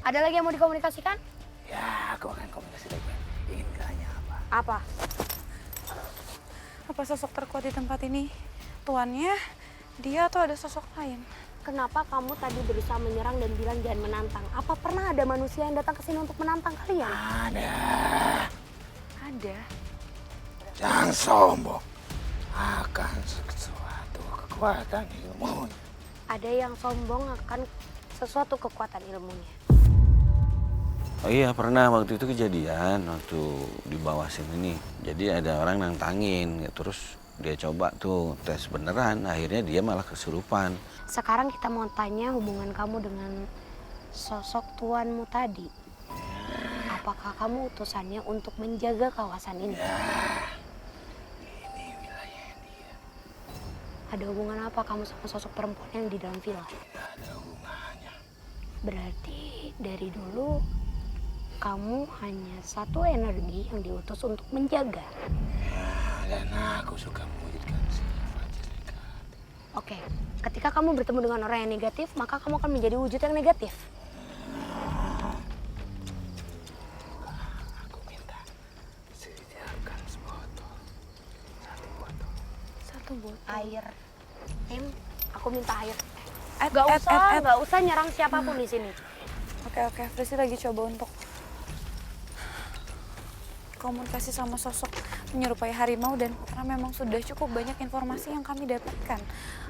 Ada lagi yang mau dikomunikasikan? Ya, aku akan komunikasi lagi. Ingin tanya apa? Apa? Apa sosok terkuat di tempat ini? Tuannya, dia atau ada sosok lain? Kenapa kamu tadi berusaha menyerang dan bilang jangan menantang? Apa pernah ada manusia yang datang ke sini untuk menantang kalian? Ada. Ada. Jangan sombong. Akan sesuatu kekuatan ilmu. Ada yang sombong akan sesuatu kekuatan ilmunya. Oh iya, pernah waktu itu kejadian waktu di bawah sini nih. Jadi ada orang nantangin, ya, terus dia coba tuh tes beneran, akhirnya dia malah kesurupan. Sekarang kita mau tanya hubungan kamu dengan sosok tuanmu tadi. Apakah kamu utusannya untuk menjaga kawasan ini? Ini wilayah dia. Ada hubungan apa kamu sama sosok perempuan yang di dalam villa? Tidak ada hubungannya. Berarti dari dulu kamu hanya satu energi yang diutus untuk menjaga. Ya, dan aku suka mewujudkan sifat negatif. Oke, ketika kamu bertemu dengan orang yang negatif, maka kamu akan menjadi wujud yang negatif. Aku minta sediakan sebotol. Satu botol. Air. Tim, aku minta air. Ed, Gak usah nyerang siapapun di sini. Oke, Fristi lagi coba untuk komunikasi sama sosok menyerupai harimau, dan karena memang sudah cukup banyak informasi yang kami dapatkan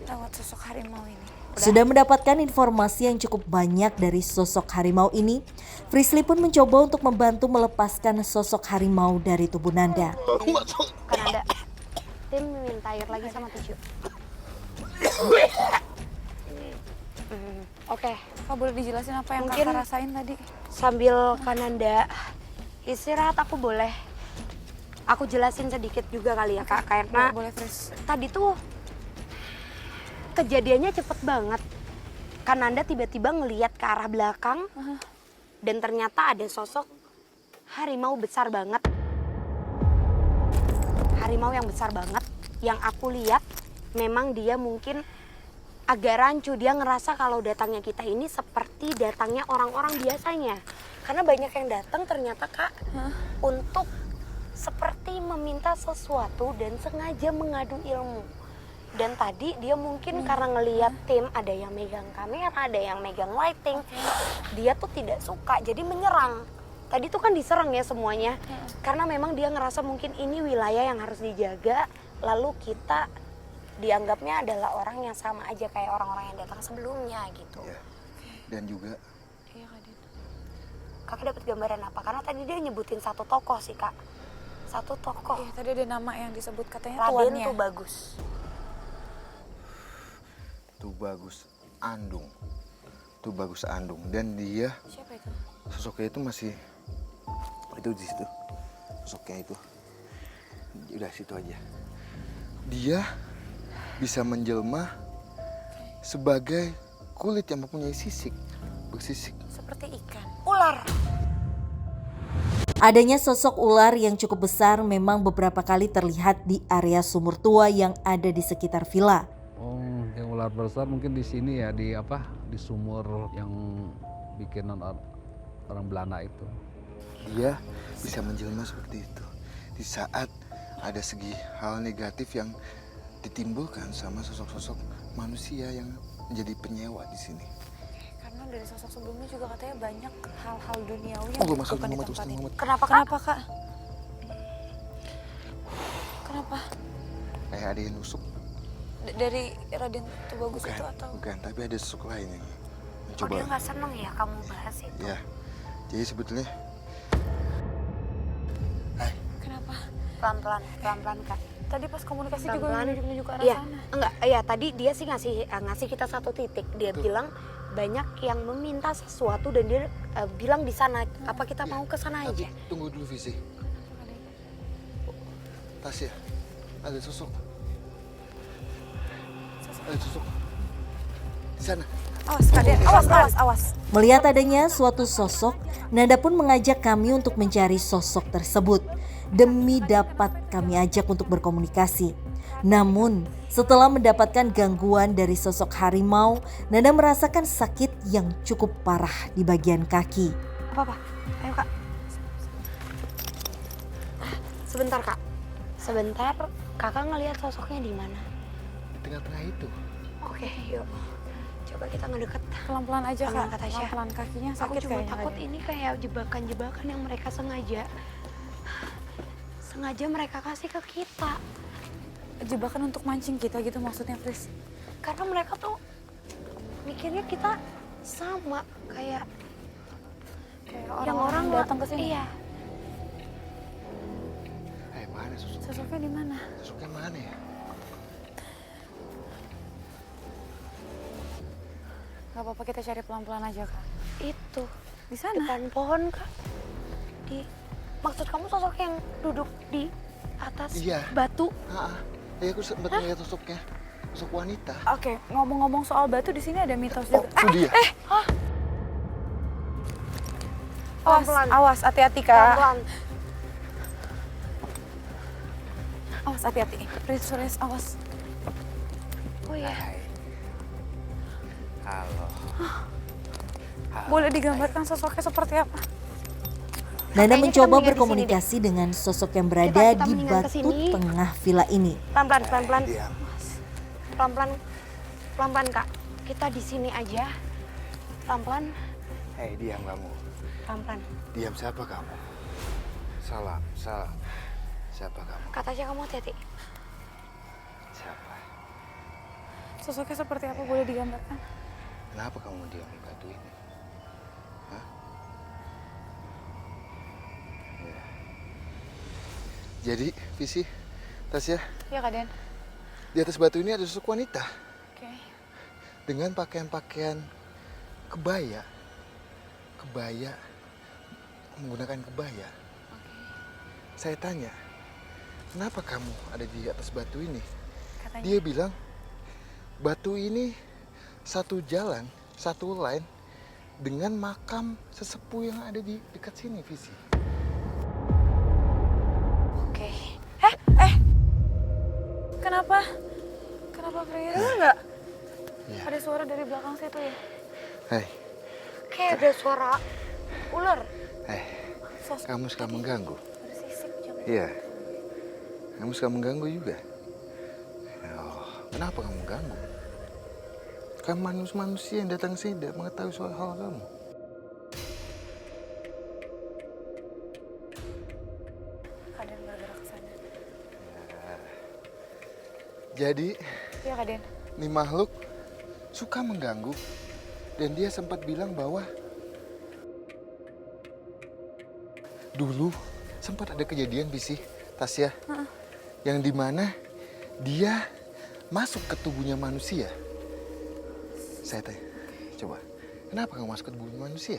lewat sosok harimau ini. Sudah mendapatkan informasi yang cukup banyak dari sosok harimau ini, Frisly pun mencoba untuk membantu melepaskan sosok harimau dari tubuh Nanda. Kan ada. Tim minta air lagi sama tisu. Oke, Kak, boleh dijelasin apa yang Mungkin- kakak rasain tadi? sambil Kananda istirahat aku boleh. Aku jelasin sedikit juga kali ya Kak, karena Boleh, Fris. tadi tuh kejadiannya cepet banget. Kananda tiba-tiba ngelihat ke arah belakang dan ternyata ada sosok harimau besar banget. Harimau yang besar banget yang aku lihat memang dia mungkin agak rancu. Dia ngerasa kalau datangnya kita ini seperti datangnya orang-orang biasanya. Karena banyak yang datang ternyata Kak untuk seperti meminta sesuatu dan sengaja mengadu ilmu. Dan tadi dia mungkin karena ngelihat tim ada yang megang kamera, ada yang megang lighting. Dia tuh tidak suka jadi menyerang. Tadi tuh kan diserang ya semuanya. Karena memang dia ngerasa mungkin ini wilayah yang harus dijaga. Lalu kita dianggapnya adalah orang yang sama aja kayak orang-orang yang datang sebelumnya gitu. Ya. Dan juga Iya, Kak Din. Kakak dapat gambaran apa? Karena tadi dia nyebutin satu tokoh sih Kak. Satu tokoh. Iya, tadi ada nama yang disebut katanya Raden tuannya. tuh bagus. tuh bagus Andung. Tuh bagus Andung. Dan dia Siapa itu? sosoknya itu masih itu di situ. Sosoknya itu. Udah situ aja. Dia bisa menjelma sebagai kulit yang mempunyai sisik, bersisik. Seperti ikan. Ular. Adanya sosok ular yang cukup besar memang beberapa kali terlihat di area sumur tua yang ada di sekitar villa. Oh, yang ular besar mungkin di sini ya, di apa? Di sumur yang bikinan orang Belanda itu. Dia bisa menjelma seperti itu di saat ada segi hal negatif yang ditimbulkan sama sosok-sosok manusia yang menjadi penyewa di sini. Karena dari sosok sebelumnya juga katanya banyak hal-hal duniawi Oh, yang gue masuk dilakukan di Muhammad, tempat Ustaz ini. Muhammad. Kenapa Kak? Kenapa, Kak? Kenapa? Kayak ada yang nusuk. Dari Raden Tubagus Bukan, itu atau? bukan, tapi ada sosok lain yang Oh mencoba. dia nggak seneng ya kamu bahas itu? Ya, jadi sebetulnya Kenapa? Pelan-pelan Kak. Tadi pas komunikasi juga Pelan-pelan. nunjuk-nunjuk ke arah Iya, sana. enggak, iya tadi dia sih ngasih kita satu titik. Dia bilang banyak yang meminta sesuatu dan dia bilang di sana. Apa kita mau ke sana tapi aja? tunggu dulu Visi. Tasya, ada sosok. Ada sosok di sana. Awas, Kak Den. Awas. Melihat adanya suatu sosok, Nanda pun mengajak kami untuk mencari sosok tersebut. Demi dapat kami ajak untuk berkomunikasi. Namun, setelah mendapatkan gangguan dari sosok harimau, Nanda merasakan sakit yang cukup parah di bagian kaki. Apa? Ayo kak. Sebentar kak. Sebentar. Kakak ngelihat sosoknya di mana? Di tengah-tengah itu. Oke, yuk. Coba kita ngedeket. Pelan-pelan aja Pelan-pelan, Kak, Kak Tasya. pelan-pelan kakinya Aku sakit cuma kayaknya. takut Kak. ini kayak jebakan-jebakan yang mereka sengaja mereka kasih ke kita. Jebakan untuk mancing kita gitu maksudnya, Fris. Karena mereka tuh mikirnya kita sama kayak Kayak yang orang datang ke sini. Iya. Mana sosok? Sosoknya di mana? Sosoknya mana ya? Gak apa-apa, kita cari pelan-pelan aja, Kak. Itu Di sana. depan pohon kak. Maksud kamu sosok yang duduk di atas Iya. batu? Ya aku sempat melihat sosoknya. Sosok wanita. Oke, ngomong-ngomong soal batu, di sini ada mitos Oh, juga. itu dia. Awas, Pelan-pelan. awas, hati-hati, Kak. Pelan-pelan. Awas, hati-hati. Fris, awas. Oh iya. Halo. Boleh digambarkan sosoknya seperti apa? Nanda Kayaknya kita mencoba mendingan berkomunikasi dengan sosok yang berada Kita di mendingan batu kesini. tengah villa ini. Pelan-pelan, pelan-pelan. Diam. Pelan-pelan. Pelan-pelan kak. Kita di sini aja. Pelan-pelan. Hei, diam kamu. Pelan-pelan. Diam, siapa kamu? Salam. Siapa kamu? Kata aja kamu hati-hati. Siapa? Sosoknya seperti apa, boleh digambarkan? Kenapa kamu diam di batu ini? Hah? Ya. Jadi, Visi, Tasya, Iya, Kak Den. di atas batu ini ada sosok wanita Oke. dengan pakaian-pakaian kebaya. Menggunakan kebaya. Saya tanya, kenapa kamu ada di atas batu ini? Katanya. Dia bilang, batu ini satu jalan, satu line dengan makam sesepuh yang ada di dekat sini, Visi. Oke. Kenapa? Kenapa, Fris? Enggak. Ya. Ada suara dari belakang situ ya? Hei, Kayak ada suara ular. Sosok kamu suka mengganggu. bersisik, jangan. Iya. Kamu suka mengganggu juga. Oh, kenapa kamu mengganggu? Kan manusia yang datang sini tidak mengetahui soal hal kamu. Kak Den bergerak ke sana. Jadi, Iya, Kak Den. nih makhluk suka mengganggu dan dia sempat bilang bahwa dulu sempat ada kejadian Bisi, Tasya, yang dimana dia masuk ke tubuhnya manusia. Saya tanya, coba, kenapa kamu masuk ke tubuh manusia?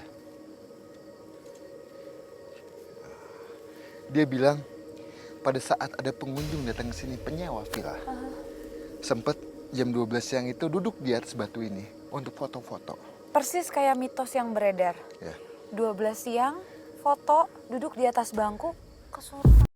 Dia bilang pada saat ada pengunjung datang ke sini, penyewa villa, sempat jam 12 siang itu duduk di atas batu ini untuk foto-foto. Persis kayak mitos yang beredar. Ya. 12 siang, foto, duduk di atas bangku, kesurupan.